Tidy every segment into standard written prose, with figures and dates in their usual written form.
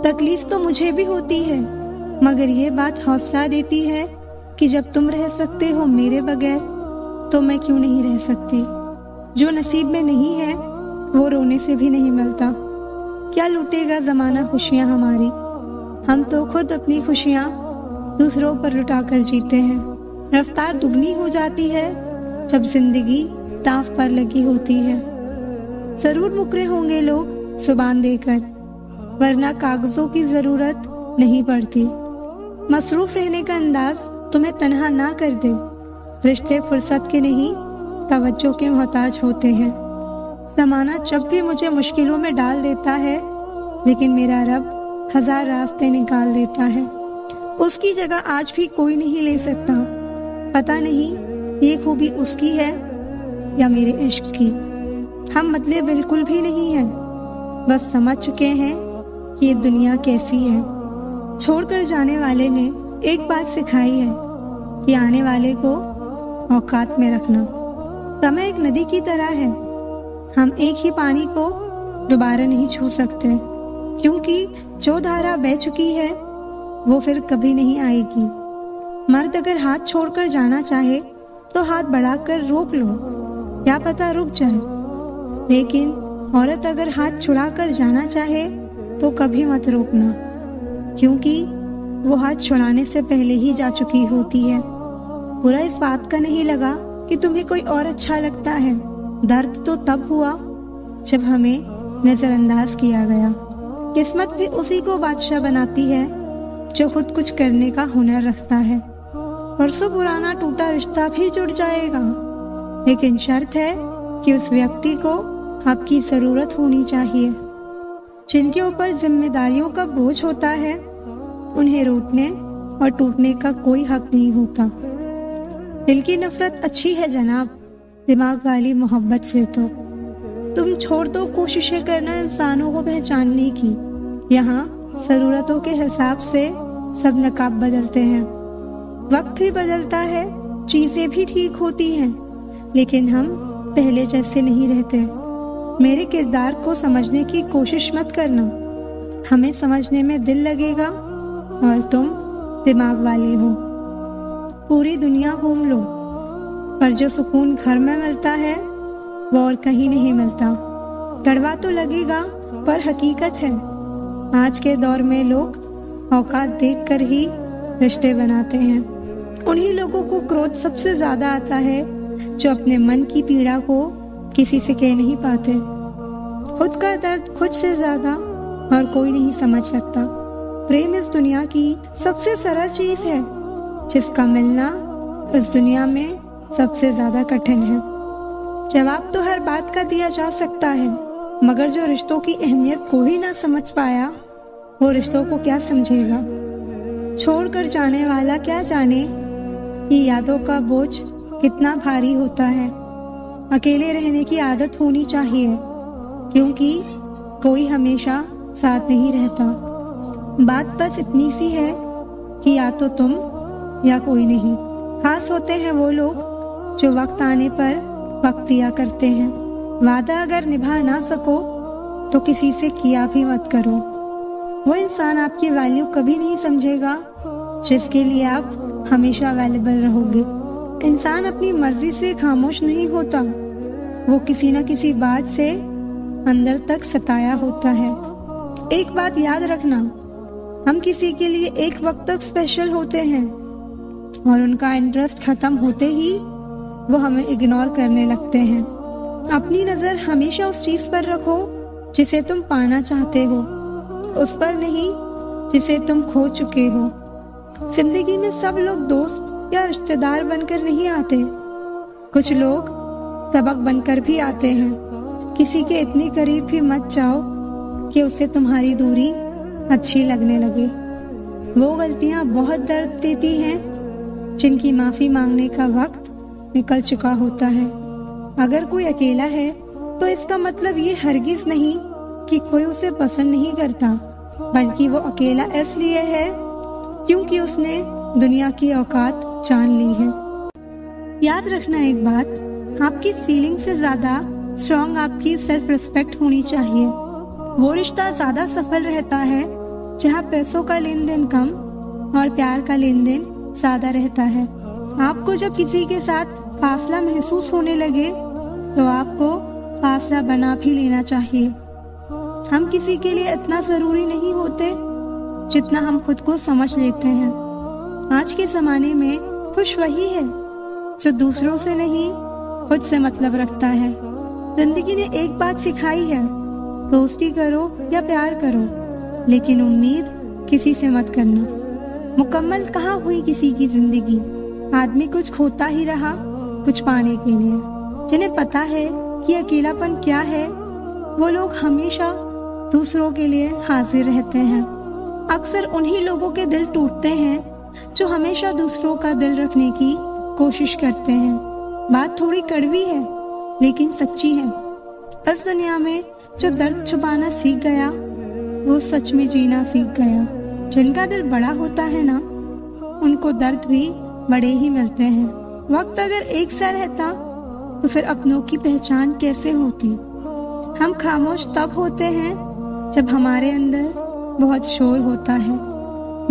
तकलीफ तो मुझे भी होती है, मगर ये बात हौसला देती है कि जब तुम रह सकते हो मेरे बगैर, तो मैं क्यों नहीं रह सकती। जो नसीब में नहीं है वो रोने से भी नहीं मिलता। क्या लूटेगा जमाना खुशियां हमारी, हम तो खुद अपनी खुशियां दूसरों पर लुटाकर जीते हैं। रफ्तार दुगनी हो जाती है जब जिंदगी दांव पर लगी होती है। जरूर मुकरे होंगे लोग जुबान देकर, वरना कागजों की जरूरत नहीं पड़ती। मसरूफ रहने का अंदाज तुम्हें तन्हा ना कर दे। रिश्ते फुर्सत के नहीं तवज्जो के मोहताज होते हैं। ज़माना जब भी मुझे मुश्किलों में डाल देता है, लेकिन मेरा रब 1000 रास्ते निकाल देता है। उसकी जगह आज भी कोई नहीं ले सकता। पता नहीं ये खूबी उसकी है या मेरे इश्क की। हम बदले बिल्कुल भी नहीं हैं, बस समझ चुके हैं कि ये दुनिया कैसी है। छोड़कर जाने वाले ने एक बात सिखाई है कि आने वाले को औकात में रखना। समय एक नदी की तरह है, हम एक ही पानी को दोबारा नहीं छू सकते, क्योंकि जो धारा बह चुकी है वो फिर कभी नहीं आएगी। मर्द अगर हाथ छोड़कर जाना चाहे तो हाथ बढ़ाकर रोक लो, क्या पता रुक जाए। लेकिन औरत अगर हाथ छुड़ाकर जाना चाहे तो कभी मत रोकना, क्योंकि वो हाथ छुड़ाने से पहले ही जा चुकी होती है। बुरा इस बात का नहीं लगा कि तुम्हें कोई और अच्छा लगता है। दर्द तो तब हुआ जब हमें नजरअंदाज किया गया। किस्मत भी उसी को बादशाह बनाती है जो खुद कुछ करने का हुनर रखता है। परसों पुराना टूटा रिश्ता भी जुड़ जाएगा, लेकिन शर्त है कि उस व्यक्ति को आपकी जरूरत होनी चाहिए। जिनके ऊपर जिम्मेदारियों का बोझ होता है, उन्हें रूठने और टूटने का कोई हक नहीं होता। दिल की नफरत अच्छी है जनाब, दिमाग वाली मोहब्बत से तो। तुम छोड़ दो कोशिशें करना इंसानों को पहचानने की। यहाँ जरूरतों के हिसाब से सब नकाब बदलते हैं। वक्त भी बदलता है, चीजें भी ठीक होती हैं, लेकिन हम पहले जैसे नहीं रहते। मेरे किरदार को समझने की कोशिश मत करना, हमें समझने में दिल लगेगा और तुम दिमाग वाले हो। पूरी दुनिया घूम लो, पर जो सुकून घर में मिलता है वो और कहीं नहीं मिलता। कड़वा तो लगेगा पर हकीकत है। आज के दौर में लोग औकात देखकर ही रिश्ते बनाते हैं। उन्हीं लोगों को क्रोध सबसे ज्यादा आता है जो अपने मन की पीड़ा को किसी से कह नहीं पाते। खुद का दर्द खुद से ज्यादा और कोई नहीं समझ सकता। प्रेम इस दुनिया की सबसे सरल चीज है, जिसका मिलना इस दुनिया में सबसे ज्यादा कठिन है। जवाब तो हर बात का दिया जा सकता है, मगर जो रिश्तों की अहमियत को ही ना समझ पाया, वो रिश्तों को क्या समझेगा। छोड़कर जाने वाला क्या जाने कि यादों का बोझ कितना भारी होता है। अकेले रहने की आदत होनी चाहिए, क्योंकि कोई हमेशा साथ नहीं रहता। बात बस इतनी सी है कि या तो तुम या कोई नहीं। खास होते हैं वो लोग जो वक्त आने पर वक्त दिया करते हैं। वादा अगर निभा ना सको तो किसी से किया भी मत करो। वो इंसान आपकी वैल्यू कभी नहीं समझेगा जिसके लिए आप हमेशा अवेलेबल रहोगे। इंसान अपनी मर्जी से खामोश नहीं होता, वो किसी न किसी बात से अंदर तक सताया होता है। एक बात याद रखना, हम किसी के लिए एक वक्त तक स्पेशल होते हैं और उनका इंटरेस्ट खत्म होते ही वो हमें इग्नोर करने लगते हैं। अपनी नजर हमेशा उस चीज पर रखो जिसे तुम पाना चाहते हो, उस पर नहीं जिसे तुम खो चुके हो। जिंदगी में सब लोग दोस्त या रिश्तेदार बनकर नहीं आते, कुछ लोग सबक बनकर भी आते हैं। किसी के इतनी करीब भी मत जाओ कि उसे तुम्हारी दूरी अच्छी लगने लगे। वो गलतियां बहुत दर्द देती हैं जिनकी माफी मांगने का वक्त निकल चुका होता है। अगर कोई अकेला है तो इसका मतलब ये हरगिज नहीं कि कोई उसे पसंद नहीं करता, बल्कि वो अकेला इसलिए है क्योंकि उसने दुनिया की औकात जान ली है। याद रखना एक बात, आपकी फीलिंग से ज्यादा स्ट्रॉन्ग आपकी सेल्फ रिस्पेक्ट होनी चाहिए। वो रिश्ता ज्यादा सफल रहता है जहाँ पैसों का लेन देन कम और प्यार का लेन देन ज्यादा रहता है। आपको जब किसी के साथ फासला महसूस होने लगे तो आपको फासला बना भी लेना चाहिए। हम किसी के लिए इतना जरूरी नहीं होते जितना हम खुद को समझ लेते हैं। आज के जमाने में खुश वही है जो दूसरों से नहीं खुद से मतलब रखता है। जिंदगी ने एक बात सिखाई है, दोस्ती करो या प्यार करो, लेकिन उम्मीद किसी से मत करना। मुकम्मल कहाँ हुई किसी की जिंदगी, आदमी कुछ खोता ही रहा कुछ पाने के लिए। जिन्हें पता है कि अकेलापन क्या है, वो लोग हमेशा दूसरों के लिए हाजिर रहते हैं। अक्सर उन्हीं लोगों के दिल टूटते हैं जो हमेशा दूसरों का दिल रखने की कोशिश करते हैं। बात थोड़ी कड़वी है लेकिन सच्ची है। इस दुनिया में जो दर्द छुपाना सीख गया वो सच में जीना सीख गया। जिनका दिल बड़ा होता है ना, उनको दर्द भी बड़े ही मिलते हैं। वक्त अगर एक सा रहता तो फिर अपनों की पहचान कैसे होती। हम खामोश तब होते हैं जब हमारे अंदर बहुत शोर होता है।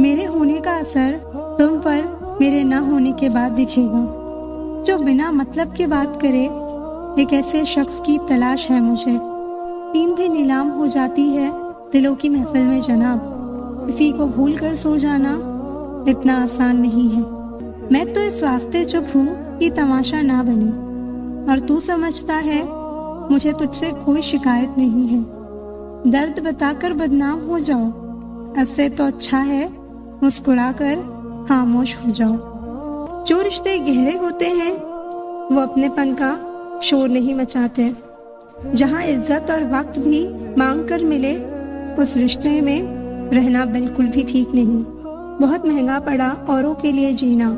मेरे होने का असर तुम पर मेरे ना होने के बाद दिखेगा। जो बिना मतलब के बात करे, एक ऐसे शख्स की तलाश है मुझे। नींद भी नीलाम हो जाती है दिलों की महफिल में जनाब। किसी को भूल कर सो जाना इतना आसान नहीं है। मैं तो इस वास्ते चुप हूँ कि तमाशा ना बने, और तू समझता है मुझे तुझसे कोई शिकायत नहीं है। दर्द बताकर बदनाम हो जाओ, इससे तो अच्छा है मुस्कुराकर खामोश हो जाओ। जो रिश्ते गहरे होते हैं वो अपनेपन का शोर नहीं मचाते। जहाँ इज्जत और वक्त भी मांग कर मिले, उस रिश्ते में रहना बिल्कुल भी ठीक नहीं। बहुत महंगा पड़ा औरों के लिए जीना।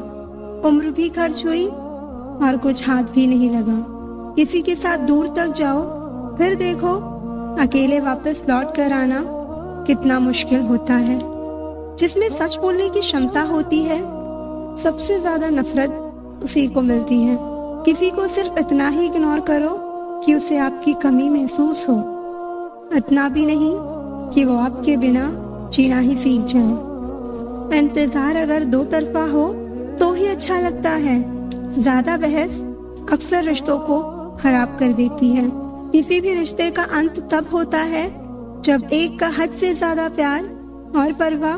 उम्र भी खर्च हुई और कुछ हाथ भी नहीं लगा। किसी के साथ दूर तक जाओ, फिर देखो अकेले वापस लौट कर आना कितना मुश्किल होता है। जिसमें सच बोलने की क्षमता होती है, सबसे ज्यादा नफरत उसी को मिलती है। किसी को सिर्फ इतना ही इग्नोर करो कि उसे आपकी कमी महसूस हो, इतना भी नहीं कि वो आपके बिना जीना ही सीख जाए। इंतजार अगर दो तरफा हो तो ही अच्छा लगता है। ज्यादा बहस अक्सर रिश्तों को खराब कर देती है। किसी भी रिश्ते का अंत तब होता है जब एक का हद से ज्यादा प्यार और परवाह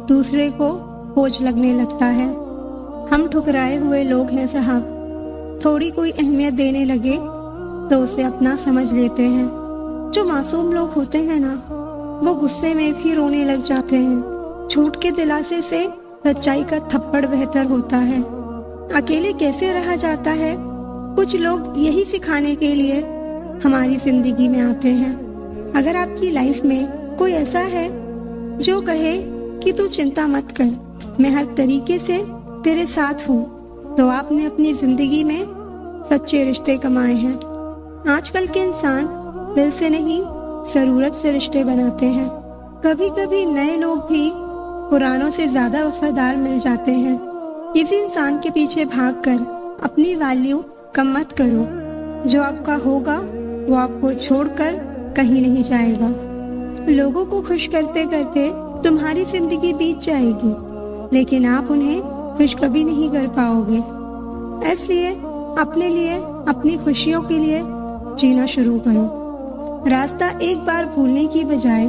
दूसरे को बोझ लगने लगता है। हम ठुकराए हुए लोग हैं साहब। थोड़ी कोई अहमियत देने लगे तो उसे अपना समझ लेते हैं। जो मासूम लोग होते हैं ना, वो गुस्से में भी रोने लग जाते हैं। झूठ के दिलासे से सच्चाई का थप्पड़ बेहतर होता है। अकेले कैसे रहा जाता है, कुछ लोग यही सिखाने के लिए हमारी जिंदगी में आते हैं। अगर आपकी लाइफ में कोई ऐसा है जो कहे कि तू चिंता मत कर, मैं हर तरीके से तेरे साथ हूँ, तो आपने अपनी जिंदगी में सच्चे रिश्ते कमाए हैं। आजकल के इंसान दिल से नहीं, जरूरत से रिश्ते बनाते हैं। कभी कभी नए लोग भी पुरानों से ज्यादा वफादार मिल जाते हैं। किसी इंसान के पीछे भागकर अपनी वैल्यू कम मत करो। जो आपका होगा वो आपको छोड़कर कहीं नहीं जाएगा। लोगों को खुश करते करते तुम्हारी जिंदगी बीत जाएगी, लेकिन आप उन्हें खुश कभी नहीं कर पाओगे। इसलिए अपने लिए, अपनी खुशियों के लिए जीना शुरू करो। रास्ता एक बार भूलने की बजाय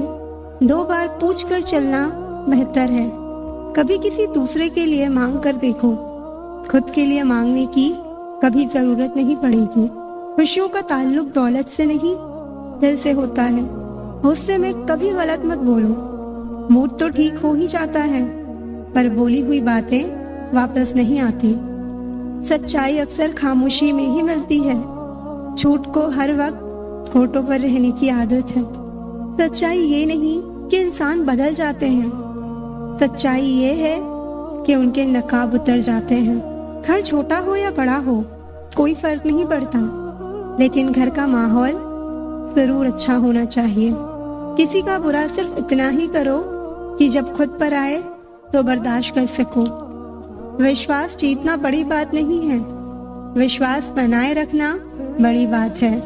2 बार पूछकर चलना बेहतर है। कभी किसी दूसरे के लिए मांग कर देखो, खुद के लिए मांगने की कभी जरूरत नहीं पड़ेगी। खुशियों का ताल्लुक दौलत से नहीं, दिल से होता है। गुस्से में कभी गलत मत बोलो। मूड तो ठीक हो ही जाता है, पर बोली हुई बातें वापस नहीं आती। सच्चाई अक्सर खामोशी में ही मिलती है। झूठ को हर वक्त होठों पर रहने की आदत है। सच्चाई ये नहीं कि इंसान बदल जाते हैं, सच्चाई ये है कि उनके नकाब उतर जाते हैं। घर छोटा हो या बड़ा हो कोई फर्क नहीं पड़ता, लेकिन घर का माहौल जरूर अच्छा होना चाहिए। किसी का बुरा सिर्फ इतना ही करो कि जब खुद पर आए तो बर्दाश्त कर सको। विश्वास जीतना बड़ी बात नहीं है, विश्वास बनाए रखना बड़ी बात है।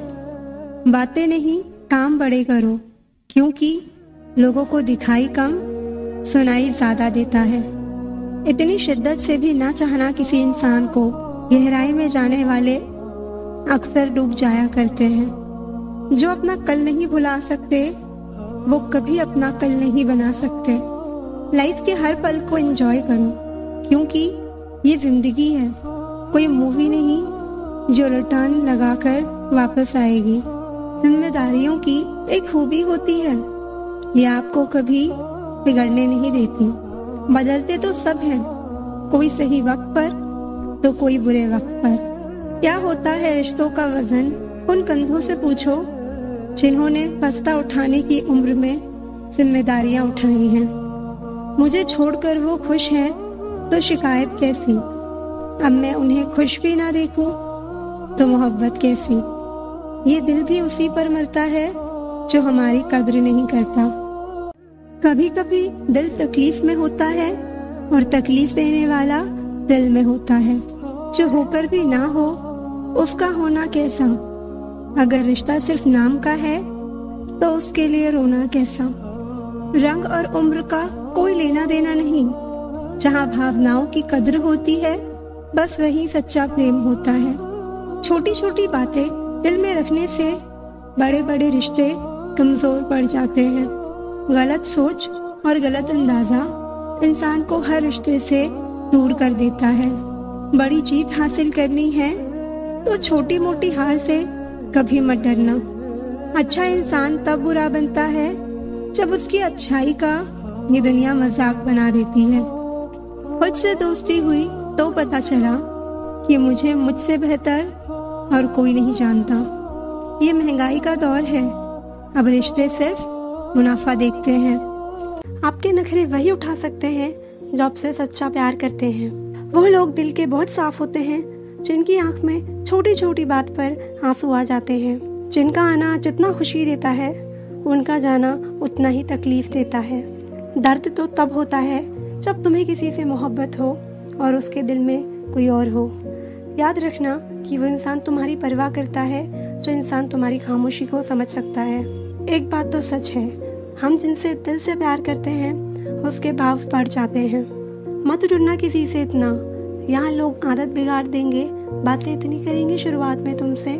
बातें नहीं, काम बड़े करो, क्योंकि लोगों को दिखाई कम सुनाई ज्यादा देता है। इतनी शिद्दत से भी ना चाहना किसी इंसान को गहराई में जाने वाले अक्सर डूब जाया करते हैं। जो अपना कल नहीं भुला सकते वो कभी अपना कल नहीं बना सकते। लाइफ के हर पल को एंजॉय करो, क्योंकि ये जिंदगी है, कोई मूवी नहीं जो रिटर्न लगाकर वापस आएगी। जिम्मेदारियों की एक खूबी होती है, ये आपको कभी बिगड़ने नहीं देती। बदलते तो सब हैं, कोई सही वक्त पर तो कोई बुरे वक्त पर। क्या होता है रिश्तों का वजन, उन कंधों से पूछो जिन्होंने बस्ता उठाने की उम्र में जिम्मेदारियां उठाई हैं। मुझे छोड़कर वो खुश हैं तो शिकायत कैसी, अब मैं उन्हें खुश भी ना देखूं तो मोहब्बत कैसी। ये दिल भी उसी पर मरता है जो हमारी कद्र नहीं करता। कभी कभी दिल तकलीफ में होता है और तकलीफ देने वाला दिल में होता है। जो होकर भी ना हो उसका होना कैसा। अगर रिश्ता सिर्फ नाम का है तो उसके लिए रोना कैसा। रंग और उम्र का कोई लेना देना नहीं, जहाँ भावनाओं की कद्र होती है बस वही सच्चा प्रेम होता है। छोटी छोटी बातें दिल में रखने से बड़े बड़े रिश्ते कमजोर पड़ जाते हैं। गलत सोच और गलत अंदाजा इंसान को हर रिश्ते से दूर कर देता है। बड़ी जीत हासिल करनी है तो छोटी मोटी हार से कभी मत डरना। अच्छा इंसान तब बुरा बनता है जब उसकी अच्छाई का ये दुनिया मजाक बना देती है। खुद से दोस्ती हुई तो पता चला कि मुझे मुझसे बेहतर और कोई नहीं जानता। ये महंगाई का दौर है, अब रिश्ते सिर्फ मुनाफा देखते हैं। आपके नखरे वही उठा सकते हैं जो आपसे सच्चा प्यार करते हैं। वो लोग दिल के बहुत साफ होते हैं जिनकी आंख में छोटी छोटी बात पर आंसू आ जाते हैं। जिनका आना जितना खुशी देता है उनका जाना उतना ही तकलीफ देता है। दर्द तो तब होता है जब तुम्हें किसी से मोहब्बत हो और उसके दिल में कोई और हो। याद रखना कि वो इंसान तुम्हारी परवाह करता है जो इंसान तुम्हारी खामोशी को समझ सकता है। एक बात तो सच है, हम जिनसे दिल से प्यार करते हैं उसके भाव बढ़ जाते हैं। मत डरना किसी से इतना, यहाँ लोग आदत बिगाड़ देंगे, बातें इतनी करेंगे शुरुआत में तुमसे,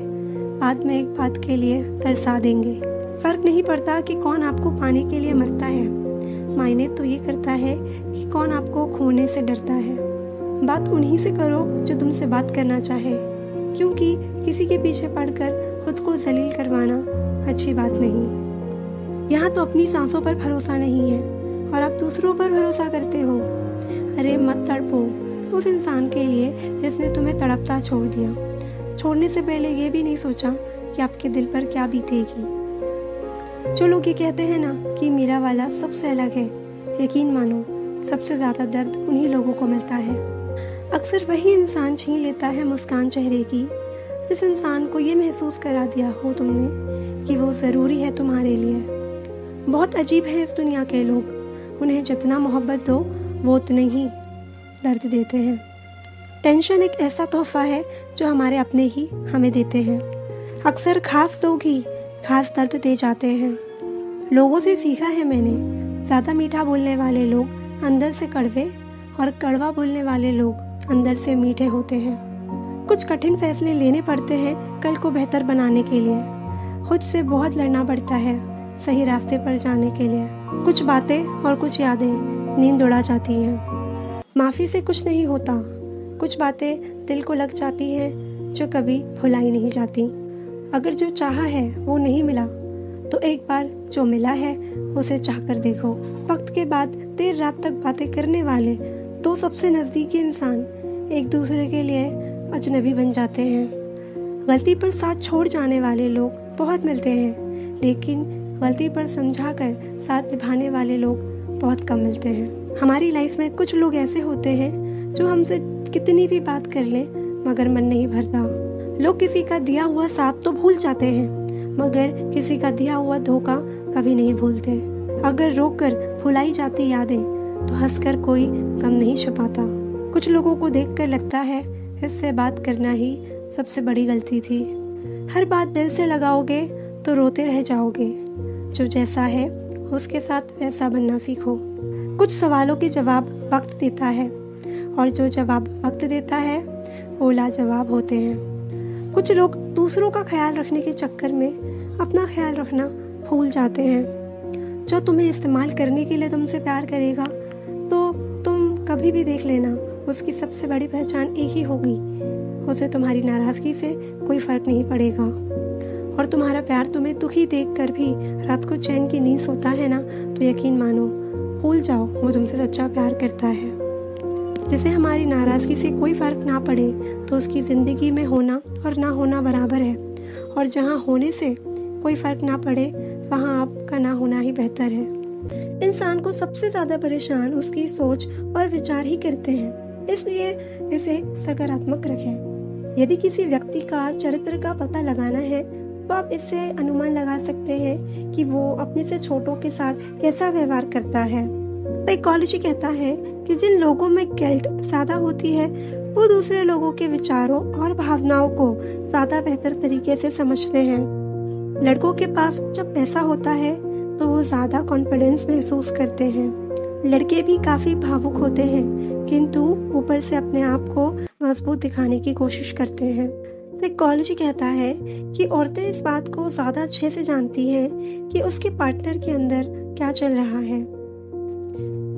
बाद में एक बात के लिए तरसा देंगे। फर्क नहीं पड़ता कि कौन आपको पाने के लिए मरता है, मायने तो ये करता है कि कौन आपको खोने से डरता है। बात उन्हीं से करो जो तुमसे बात करना चाहे, क्योंकि किसी के पीछे पड़कर खुद को जलील करवाना अच्छी बात नहीं। यहाँ तो अपनी सांसों पर भरोसा नहीं है और आप दूसरों पर भरोसा करते हो। अरे मत तड़पो उस इंसान के लिए जिसने तुम्हें तड़पता छोड़ दिया। छोड़ने से पहले ये भी नहीं सोचा कि आपके दिल पर क्या बीतेगी। जो लोग ये कहते हैं ना कि मेरा वाला सबसे अलग है, यकीन मानो सबसे ज़्यादा दर्द उन्हीं लोगों को मिलता है। अक्सर वही इंसान छीन लेता है मुस्कान चेहरे की, जिस इंसान को ये महसूस करा दिया हो तुमने कि वो ज़रूरी है तुम्हारे लिए। बहुत अजीब है इस दुनिया के लोग, उन्हें जितना मोहब्बत दो वो उतने ही दर्द देते हैं। टेंशन एक ऐसा तोहफा है जो हमारे अपने ही हमें देते हैं। अक्सर खास लोग ही खास दर्द दे जाते हैं। लोगों से सीखा है मैंने, ज़्यादा मीठा बोलने वाले लोग अंदर से कड़वे और कड़वा बोलने वाले लोग अंदर से मीठे होते हैं। कुछ कठिन फैसले लेने पड़ते हैं कल को बेहतर बनाने के लिए। खुद से बहुत लड़ना पड़ता है सही रास्ते पर जाने के लिए। कुछ बातें और कुछ यादें नींद उड़ा जाती हैं। माफ़ी से कुछ नहीं होता, कुछ बातें दिल को लग जाती हैं जो कभी भुलाई नहीं जाती। अगर जो चाहा है वो नहीं मिला तो एक बार जो मिला है उसे चाह कर देखो। वक्त के बाद देर रात तक बातें करने वाले दो सबसे नज़दीकी इंसान एक दूसरे के लिए अजनबी बन जाते हैं। गलती पर साथ छोड़ जाने वाले लोग बहुत मिलते हैं, लेकिन गलती पर समझाकर साथ निभाने वाले लोग बहुत कम मिलते हैं। हमारी लाइफ में कुछ लोग ऐसे होते हैं जो हमसे कितनी भी बात कर लें मगर मन नहीं भरता। लोग किसी का दिया हुआ साथ तो भूल जाते हैं मगर किसी का दिया हुआ धोखा कभी नहीं भूलते। अगर रोक कर भुलाई जाती यादें तो हंसकर कोई गम नहीं छुपाता। कुछ लोगों को देखकर लगता है इससे बात करना ही सबसे बड़ी गलती थी। हर बात दिल से लगाओगे तो रोते रह जाओगे। जो जैसा है उसके साथ वैसा बनना सीखो। कुछ सवालों के जवाब वक्त देता है और जो जवाब वक्त देता है वो लाजवाब होते हैं। कुछ लोग दूसरों का ख्याल रखने के चक्कर में अपना ख्याल रखना भूल जाते हैं। जो तुम्हें इस्तेमाल करने के लिए तुमसे प्यार करेगा तो तुम कभी भी देख लेना, उसकी सबसे बड़ी पहचान एक ही होगी, उसे तुम्हारी नाराज़गी से कोई फ़र्क नहीं पड़ेगा। और तुम्हारा प्यार तुम्हें दुखी देखकर भी रात को चैन की नींद सोता है ना, तो यकीन मानो, भूल जाओ, वो तुमसे सच्चा प्यार करता है। जिसे हमारी नाराज़गी से कोई फ़र्क ना पड़े तो उसकी ज़िंदगी में होना और ना होना बराबर है, और जहाँ होने से कोई फ़र्क ना पड़े वहाँ आपका ना होना ही बेहतर है। इंसान को सबसे ज़्यादा परेशान उसकी सोच और विचार ही करते हैं, इसलिए इसे सकारात्मक रखें। यदि किसी व्यक्ति का चरित्र का पता लगाना है तो आप इससे अनुमान लगा सकते हैं कि वो अपने से छोटों के साथ कैसा व्यवहार करता है। साइकोलॉजी कहता है कि जिन लोगों में गिल्ट ज़्यादा होती है वो दूसरे लोगों के विचारों और भावनाओं को ज़्यादा बेहतर तरीके से समझते हैं। लड़कों के पास जब पैसा होता है तो वो ज़्यादा कॉन्फिडेंस महसूस करते हैं। लड़के भी काफ़ी भावुक होते हैं किंतु ऊपर से अपने आप को मजबूत दिखाने की कोशिश करते हैं। साइकोलॉजी कहता है कि औरतें इस बात को ज़्यादा अच्छे से जानती हैं कि उसके पार्टनर के अंदर क्या चल रहा है।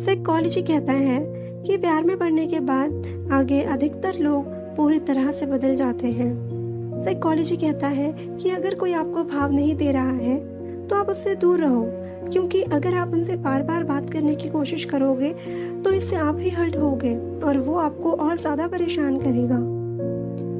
साइकोलॉजी कहता है कि प्यार में पड़ने के बाद आगे अधिकतर लोग पूरी तरह से बदल जाते हैं। साइकोलॉजी कहता है कि अगर कोई आपको भाव नहीं दे रहा है तो आप उससे दूर रहो, क्योंकि अगर आप उनसे बार बार बात करने की कोशिश करोगे तो इससे आप ही हर्ट होगे और वो आपको और ज़्यादा परेशान करेगा।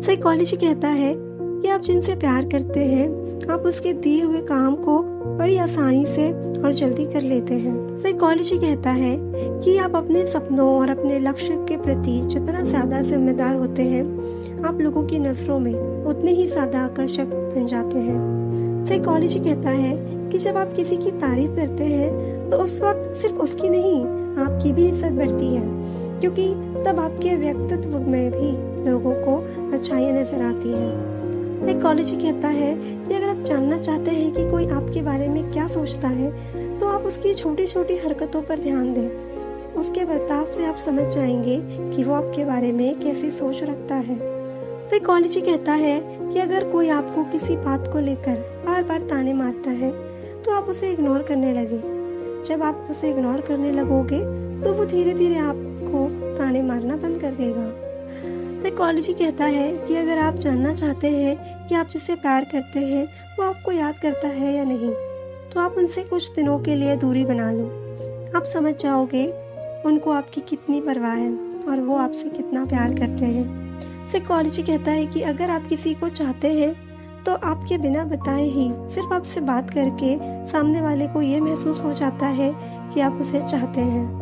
साइकोलॉजी कहता है कि आप जिनसे प्यार करते हैं आप उसके दिए हुए काम को बड़ी आसानी से और जल्दी कर लेते हैं। साइकोलॉजी कहता है कि आप अपने सपनों और अपने लक्ष्य के प्रति जितना ज़्यादा जिम्मेदार होते हैं आप लोगों की नज़रों में उतने ही ज़्यादा आकर्षक बन जाते हैं। साइकोलॉजी कहता है कि जब आप किसी की तारीफ करते हैं तो उस वक्त सिर्फ उसकी नहीं आपकी भी इज्जत बढ़ती है, क्योंकि तब आपके व्यक्तित्व में भी लोगों को अच्छाइयाँ नजर आती हैं। साइकोलॉजी कहता है कि अगर आप जानना चाहते हैं कि कोई आपके बारे में क्या सोचता है तो आप उसकी छोटी छोटी हरकतों पर ध्यान दें। उसके बर्ताव से आप समझ जाएंगे कि वो आपके बारे में कैसी सोच रखता है। साइकोलॉजी कहता है कि अगर कोई आपको किसी बात को लेकर बार बार ताने मारता है तो आप उसे इग्नोर करने लगे। जब आप उसे इग्नोर करने लगोगे तो वो धीरे धीरे आपको ताने मारना बंद कर देगा। साइकोलॉजी कहता है कि अगर आप जानना चाहते हैं कि आप जिससे प्यार करते हैं वो आपको याद करता है या नहीं, तो आप उनसे कुछ दिनों के लिए दूरी बना लो। आप समझ जाओगे उनको आपकी कितनी परवाह है और वो आपसे कितना प्यार करते हैं। साइकोलॉजी कहता है कि अगर आप किसी को चाहते हैं तो आपके बिना बताए ही सिर्फ आपसे बात करके सामने वाले को ये महसूस हो जाता है कि आप उसे चाहते हैं।